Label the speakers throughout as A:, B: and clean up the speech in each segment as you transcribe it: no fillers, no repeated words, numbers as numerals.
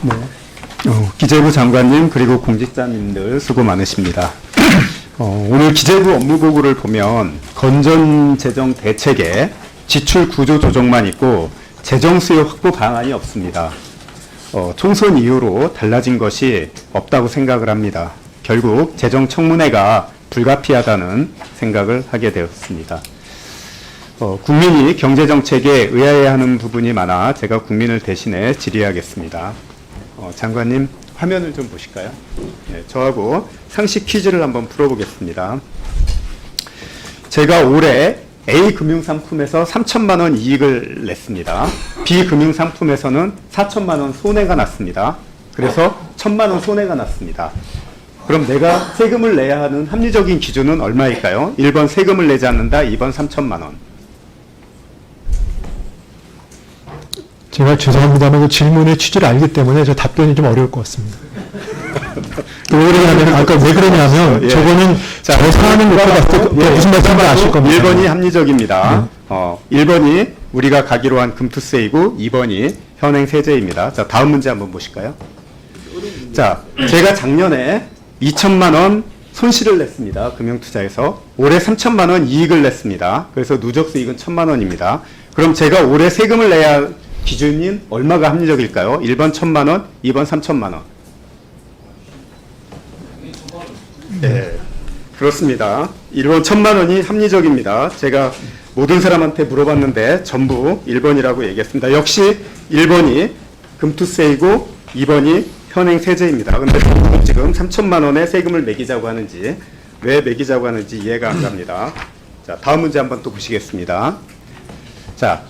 A: 네. 기재부 장관님 그리고 공직자님들 수고 많으십니다. 오늘 기재부 업무보고를 보면 건전재정 대책에 지출 구조 조정만 있고 재정 수요 확보 방안이 없습니다. 총선 이후로 달라진 것이 없다고 생각을 합니다. 결국 재정청문회가 불가피하다는 생각을 하게 되었습니다. 국민이 경제정책에 의아해야 하는 부분이 많아 제가 국민을 대신해 질의하겠습니다. 장관님 화면을 좀 보실까요? 네, 저하고 상식 퀴즈를 한번 풀어보겠습니다. 제가 올해 A 금융상품에서 3천만 원 이익을 냈습니다. B 금융상품에서는 4천만 원 손해가 났습니다. 그래서 1,000만 원 손해가 났습니다. 그럼 내가 세금을 내야 하는 합리적인 기준은 얼마일까요? 1번 세금을 내지 않는다, 2번 3천만 원.
B: 제가 죄송합니다만 그 질문의 취지를 알기 때문에 저 답변이 좀 어려울 것 같습니다. 왜 그러냐면, 아까 왜 그러냐면,
A: 예.
B: 저거는 저 사안을 놓고 봤을 때 무슨 말씀인지 아실 겁니다.
A: 1번이 합리적입니다. 1번이 우리가 가기로 한 금투세이고 2번이 현행 세제입니다. 자, 다음 문제 한번 보실까요? 자, 제가 작년에 2천만 원 손실을 냈습니다. 금융투자에서. 올해 3천만 원 이익을 냈습니다. 그래서 누적 수익은 1,000만 원입니다. 그럼 제가 올해 세금을 내야 할 기준인 얼마가 합리적일까요? 1번 1,000만 원, 2번 3천만 원. 네, 그렇습니다. 1번 1,000만 원이 합리적입니다. 제가 모든 사람한테 물어봤는데 전부 1번이라고 얘기했습니다. 역시 1번이 금투세이고 2번이 현행 세제입니다. 근데 지금 3천만 원의 세금을 매기자고 하는지, 왜 매기자고 하는지 이해가 안 갑니다. 자, 다음 문제 한번 또 보시겠습니다. 자,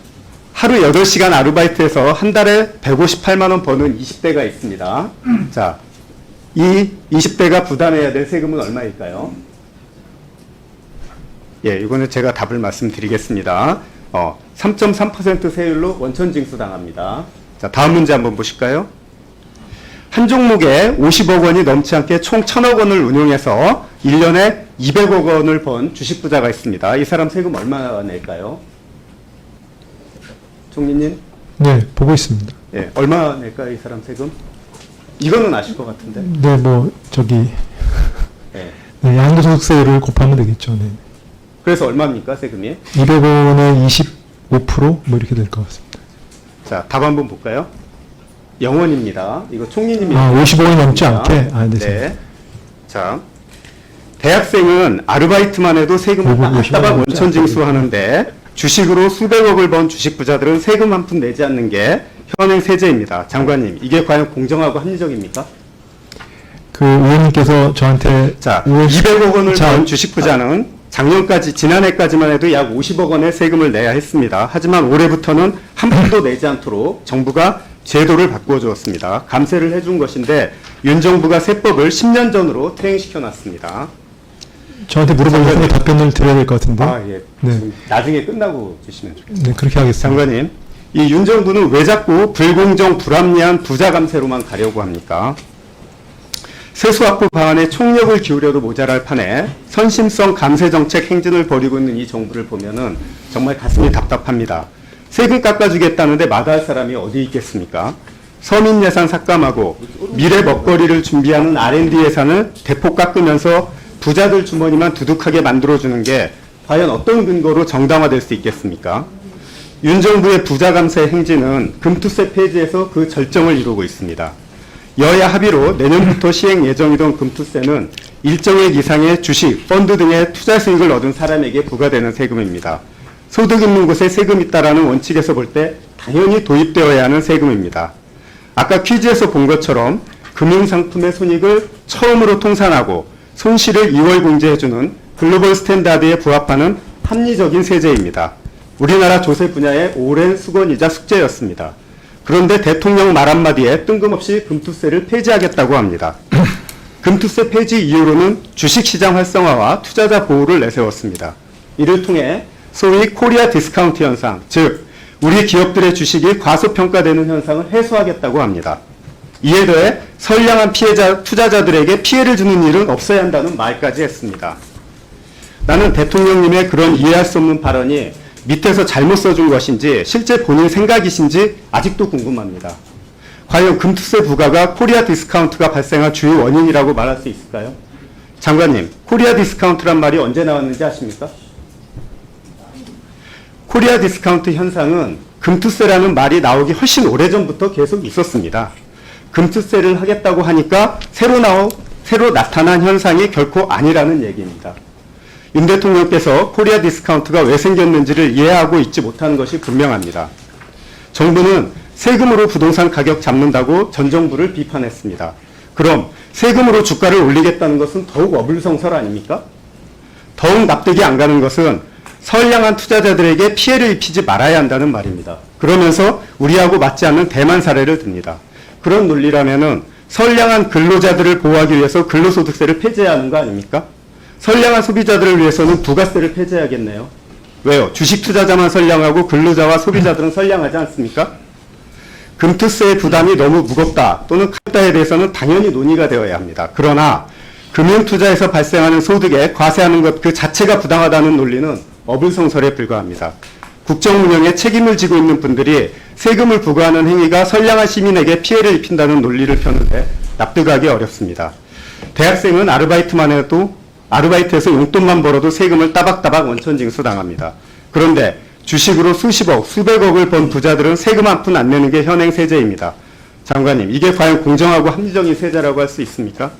A: 하루 8시간 아르바이트해서 한 달에 158만 원 버는 20대가 있습니다. 자, 이 20대가 부담해야 될 세금은 얼마일까요? 예, 이거는 제가 답을 말씀드리겠습니다. 3.3% 세율로 원천 징수당합니다. 자, 다음 문제 한번 보실까요? 한 종목에 50억 원이 넘지 않게 총 1,000억 원을 운용해서 1년에 200억 원을 번 주식 부자가 있습니다. 이 사람 세금 얼마나 낼까요? 총리님?
B: 네, 보고 있습니다.
A: 예, 얼마 낼까요, 이 사람 세금? 이거는 아실 것 같은데.
B: 네, 뭐, 저기,
A: 예.
B: 네, 양도소득세를 곱하면 되겠죠. 네.
A: 그래서 얼마입니까, 세금이?
B: 200원에 25%? 뭐 이렇게 될 것 같습니다.
A: 자, 답 한번 볼까요? 0원입니다. 이거 총리님이.
B: 55원이 넘지 않게? 네.
A: 네. 자, 대학생은 아르바이트만 해도 세금을 따박 원천 징수하는데 주식으로 수백억을 번 주식 부자들은 세금 한 푼 내지 않는 게 현행 세제입니다. 장관님, 이게 과연 공정하고 합리적입니까?
B: 그 의원님께서 저한테
A: 자, 200억 원을 번 주식 부자는 작년까지, 지난해까지만 해도 약 50억 원의 세금을 내야 했습니다. 하지만 올해부터는 한 푼도 내지 않도록 정부가 제도를 바꾸어 주었습니다. 감세를 해준 것인데 윤 정부가 세법을 10년 전으로 퇴행시켜 놨습니다.
B: 저한테 물어보면 답변을 드려야 될 것 같은데.
A: 예.
B: 네.
A: 나중에 끝나고 주시면 좋겠습니다.
B: 네, 그렇게 하겠습니다.
A: 장관님, 이 윤 정부는 왜 자꾸 불공정, 불합리한 부자 감세로만 가려고 합니까? 세수 확보 방안에 총력을 기울여도 모자랄 판에 선심성 감세 정책 행진을 벌이고 있는 이 정부를 보면은 정말 가슴이 답답합니다. 세금 깎아주겠다는데 마다할 사람이 어디 있겠습니까? 서민 예산 삭감하고 미래 먹거리를 준비하는 R&D 예산을 대폭 깎으면서 부자들 주머니만 두둑하게 만들어주는 게 과연 어떤 근거로 정당화될 수 있겠습니까? 윤 정부의 부자 감세 행진은 금투세 폐지에서 그 절정을 이루고 있습니다. 여야 합의로 내년부터 시행 예정이던 금투세는 일정액 이상의 주식, 펀드 등의 투자 수익을 얻은 사람에게 부과되는 세금입니다. 소득 있는 곳에 세금 있다라는 원칙에서 볼 때 당연히 도입되어야 하는 세금입니다. 아까 퀴즈에서 본 것처럼 금융상품의 손익을 처음으로 통산하고 손실을 2월 공제해주는 글로벌 스탠다드에 부합하는 합리적인 세제입니다. 우리나라 조세 분야의 오랜 수건이자 숙제였습니다. 그런데 대통령 말 한마디에 뜬금없이 금투세를 폐지하겠다고 합니다. 금투세 폐지 이후로는 주식시장 활성화와 투자자 보호를 내세웠습니다. 이를 통해 소위 코리아 디스카운트 현상, 즉 우리 기업들의 주식이 과소평가되는 현상을 해소하겠다고 합니다. 이에 더해 선량한 투자자들에게 피해를 주는 일은 없어야 한다는 말까지 했습니다. 나는 대통령님의 그런 이해할 수 없는 발언이 밑에서 잘못 써준 것인지 실제 본인 생각이신지 아직도 궁금합니다. 과연 금투세 부과가 코리아 디스카운트가 발생한 주요 원인이라고 말할 수 있을까요? 장관님, 코리아 디스카운트란 말이 언제 나왔는지 아십니까? 코리아 디스카운트 현상은 금투세라는 말이 나오기 훨씬 오래전부터 계속 있었습니다. 금투세를 하겠다고 하니까 새로 나타난 현상이 결코 아니라는 얘기입니다. 윤 대통령께서 코리아 디스카운트가 왜 생겼는지를 이해하고 있지 못하는 것이 분명합니다. 정부는 세금으로 부동산 가격 잡는다고 전 정부를 비판했습니다. 그럼 세금으로 주가를 올리겠다는 것은 더욱 어불성설 아닙니까? 더욱 납득이 안 가는 것은 선량한 투자자들에게 피해를 입히지 말아야 한다는 말입니다. 그러면서 우리하고 맞지 않는 대만 사례를 듭니다. 그런 논리라면은 선량한 근로자들을 보호하기 위해서 근로소득세를 폐지해야 하는 거 아닙니까? 선량한 소비자들을 위해서는 부가세를 폐지해야겠네요. 왜요? 주식 투자자만 선량하고 근로자와 소비자들은 선량하지 않습니까? 금투세의 부담이 너무 무겁다 또는 크다에 대해서는 당연히 논의가 되어야 합니다. 그러나 금융투자에서 발생하는 소득에 과세하는 것 그 자체가 부당하다는 논리는 어불성설에 불과합니다. 국정운영에 책임을 지고 있는 분들이 세금을 부과하는 행위가 선량한 시민에게 피해를 입힌다는 논리를 펴는데 납득하기 어렵습니다. 대학생은 아르바이트만 해도 아르바이트에서 용돈만 벌어도 세금을 따박따박 원천 징수당합니다. 그런데 주식으로 수십억, 수백억을 번 부자들은 세금 한 푼 안 내는 게 현행 세제입니다. 장관님, 이게 과연 공정하고 합리적인 세제라고 할 수 있습니까?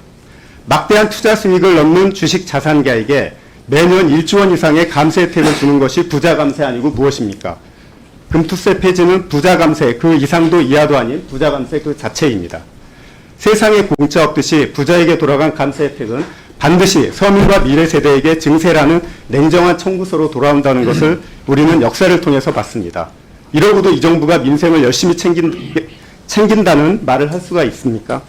A: 막대한 투자 수익을 넣는 주식 자산가에게 매년 1조 원 이상의 감세 혜택을 주는 것이 부자 감세 아니고 무엇입니까? 금투세 폐지는 부자 감세 그 이상도 이하도 아닌 부자 감세 그 자체입니다. 세상에 공짜 없듯이 부자에게 돌아간 감세 혜택은 반드시 서민과 미래 세대에게 증세라는 냉정한 청구서로 돌아온다는 것을 우리는 역사를 통해서 봤습니다. 이러고도 이 정부가 민생을 열심히 챙긴다는 말을 할 수가 있습니까?